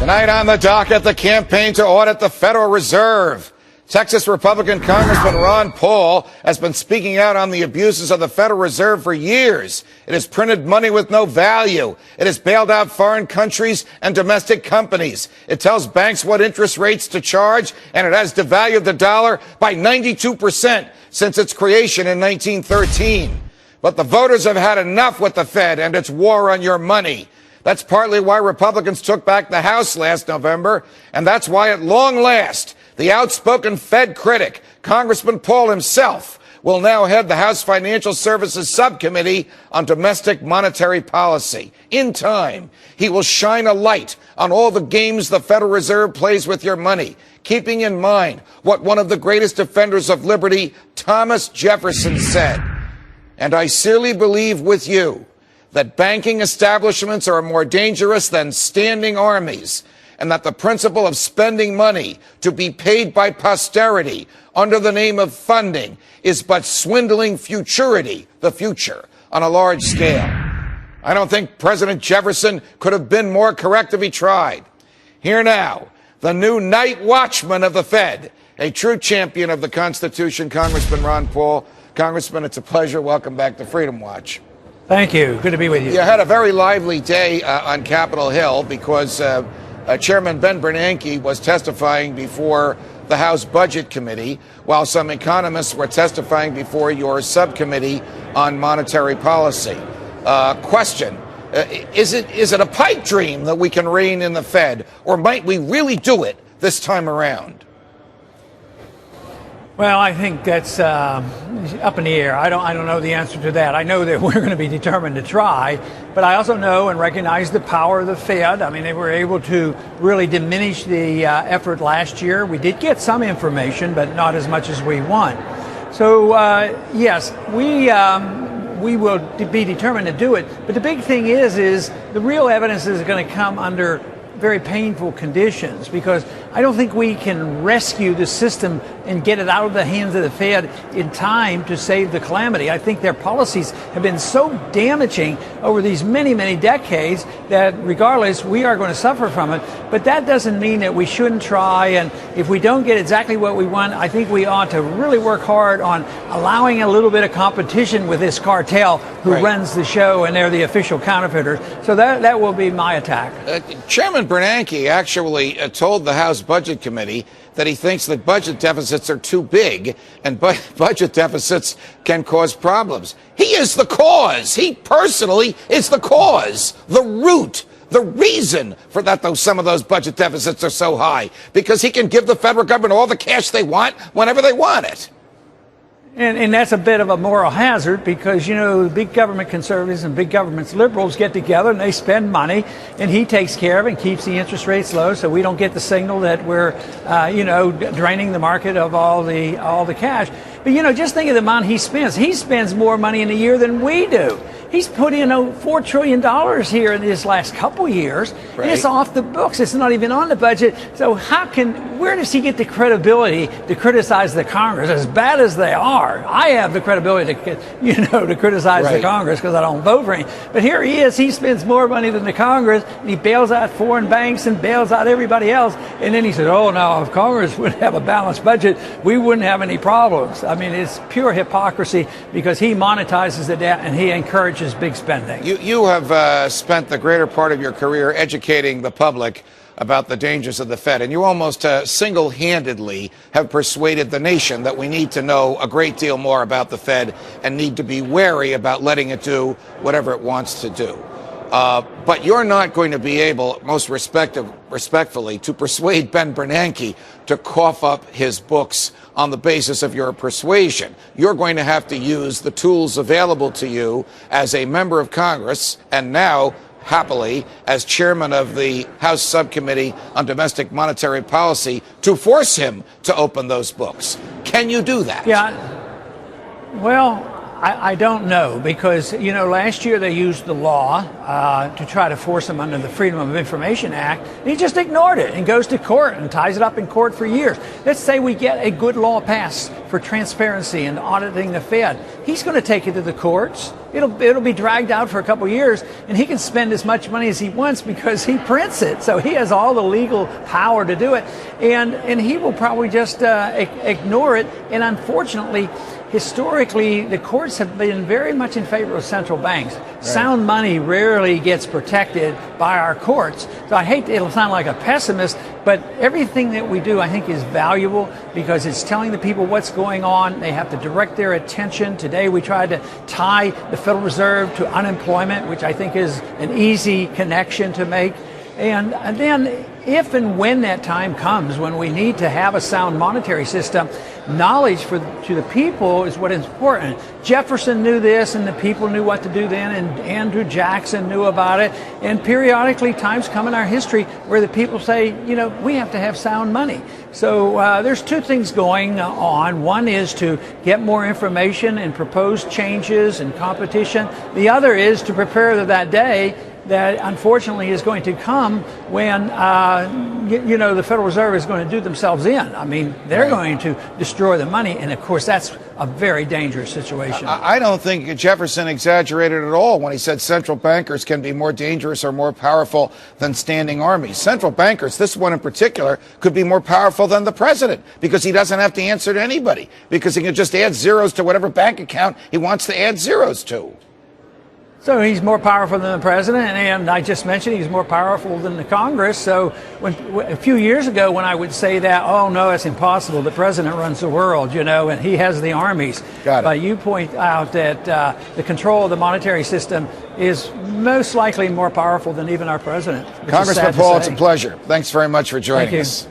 Tonight on the docket, the campaign to audit the Federal Reserve. Texas Republican Congressman Ron Paul has been speaking out on the abuses of the Federal Reserve for years. It has printed money with no value. It has bailed out foreign countries and domestic companies. It tells banks what interest rates to charge, and it has devalued the dollar by 92% since its creation in 1913. But the voters have had enough with the Fed and its war on your money. That's partly why Republicans took back the House last November, and that's why at long last, the outspoken Fed critic, Congressman Paul himself, will now head the House Financial Services Subcommittee on Domestic Monetary Policy. In time, he will shine a light on all the games the Federal Reserve plays with your money, keeping in mind what one of the greatest defenders of liberty, Thomas Jefferson, said. And I sincerely believe with you that banking establishments are more dangerous than standing armies, and that the principle of spending money to be paid by posterity under the name of funding is but swindling futurity, the future, on a large scale. I don't think President Jefferson could have been more correct if he tried. Here now, the new night watchman of the Fed, a true champion of the Constitution, Congressman Ron Paul. Congressman, it's a pleasure. Welcome back to Freedom Watch. Thank you. Good to be with you. You had a very lively day on Capitol Hill because Chairman Ben Bernanke was testifying before the House Budget Committee, while some economists were testifying before your subcommittee on monetary policy. Question, is it a pipe dream that we can rein in the Fed, or might we really do it this time around? Well, I think that's up in the air. I don't know the answer to that. I know that we're going to be determined to try, but I also know and recognize the power of the Fed. I mean, they were able to really diminish the effort last year. We did get some information, but not as much as we want. So, yes, we will be determined to do it. But the big thing is the real evidence is going to come under very painful conditions, because I don't think we can rescue the system and get it out of the hands of the Fed in time to save the calamity. I think their policies have been so damaging over these many, many decades that regardless, we are going to suffer from it. But that doesn't mean that we shouldn't try. And if we don't get exactly what we want, I think we ought to really work hard on allowing a little bit of competition with this cartel who runs the show, and they're the official counterfeiters. So that will be my attack. Chairman Bernanke actually told the House Budget Committee that he thinks that budget deficits are too big and budget deficits can cause problems. He is the cause. He personally is the cause, the root, the reason for that some of those budget deficits are so high, because he can give the federal government all the cash they want whenever they want it. And that's a bit of a moral hazard, because, you know, big government conservatives and big government liberals get together and they spend money, and he takes care of it and keeps the interest rates low so we don't get the signal that we're, draining the market of all the cash. But, you know, just think of the amount he spends. He spends more money in a year than we do. He's put in $4 trillion here in this last couple years, and it's off the books. It's not even on the budget. So where does he get the credibility to criticize the Congress, as bad as they are? I have the credibility to criticize the Congress because I don't vote for him. But here he is. He spends more money than the Congress, and he bails out foreign banks and bails out everybody else. And then he said, oh, no, if Congress would have a balanced budget, we wouldn't have any problems. I mean, it's pure hypocrisy, because he monetizes the debt and he encourages big spending. You have spent the greater part of your career educating the public about the dangers of the Fed, and you almost single-handedly have persuaded the nation that we need to know a great deal more about the Fed and need to be wary about letting it do whatever it wants to do. But you're not going to be able, most respectfully, to persuade Ben Bernanke to cough up his books on the basis of your persuasion. You're going to have to use the tools available to you as a member of Congress, and now, happily, as chairman of the House Subcommittee on Domestic Monetary Policy, to force him to open those books. Can you do that? Yeah. Well, I don't know, because, you know, last year they used the law to try to force him under the Freedom of Information Act, and he just ignored it and goes to court and ties it up in court for years. Let's say we get a good law passed for transparency and auditing the Fed. He's going to take it to the courts. it'll be dragged out for a couple of years, and he can spend as much money as he wants because he prints it. So he has all the legal power to do it, and he will probably just ignore it. And unfortunately, historically, the courts have been very much in favor of central banks. Right. Sound money rarely gets protected by our courts. So I hate it'll sound like a pessimist, but everything that we do, I think, is valuable because it's telling the people what's going on. They have to direct their attention. Today, we tried to tie the Federal Reserve to unemployment, which I think is an easy connection to make. And then if and when that time comes when we need to have a sound monetary system, knowledge to the people is what is important. Jefferson knew this, and the people knew what to do then, and Andrew Jackson knew about it. And periodically, times come in our history where the people say, we have to have sound money. So there's two things going on. One is to get more information and propose changes and competition. The other is to prepare for that day that unfortunately is going to come when, the Federal Reserve is going to do themselves in. I mean, they're going to destroy the money. And, of course, that's a very dangerous situation. I don't think Jefferson exaggerated at all when he said central bankers can be more dangerous or more powerful than standing armies. Central bankers, this one in particular, could be more powerful than the president because he doesn't have to answer to anybody because he can just add zeros to whatever bank account he wants to add zeros to. So he's more powerful than the president, and I just mentioned he's more powerful than the Congress. So a few years ago when I would say that, oh, no, it's impossible. The president runs the world, and he has the armies. Got it. But you point out that the control of the monetary system is most likely more powerful than even our president. Congressman Paul, it's a pleasure. Thanks very much for joining us.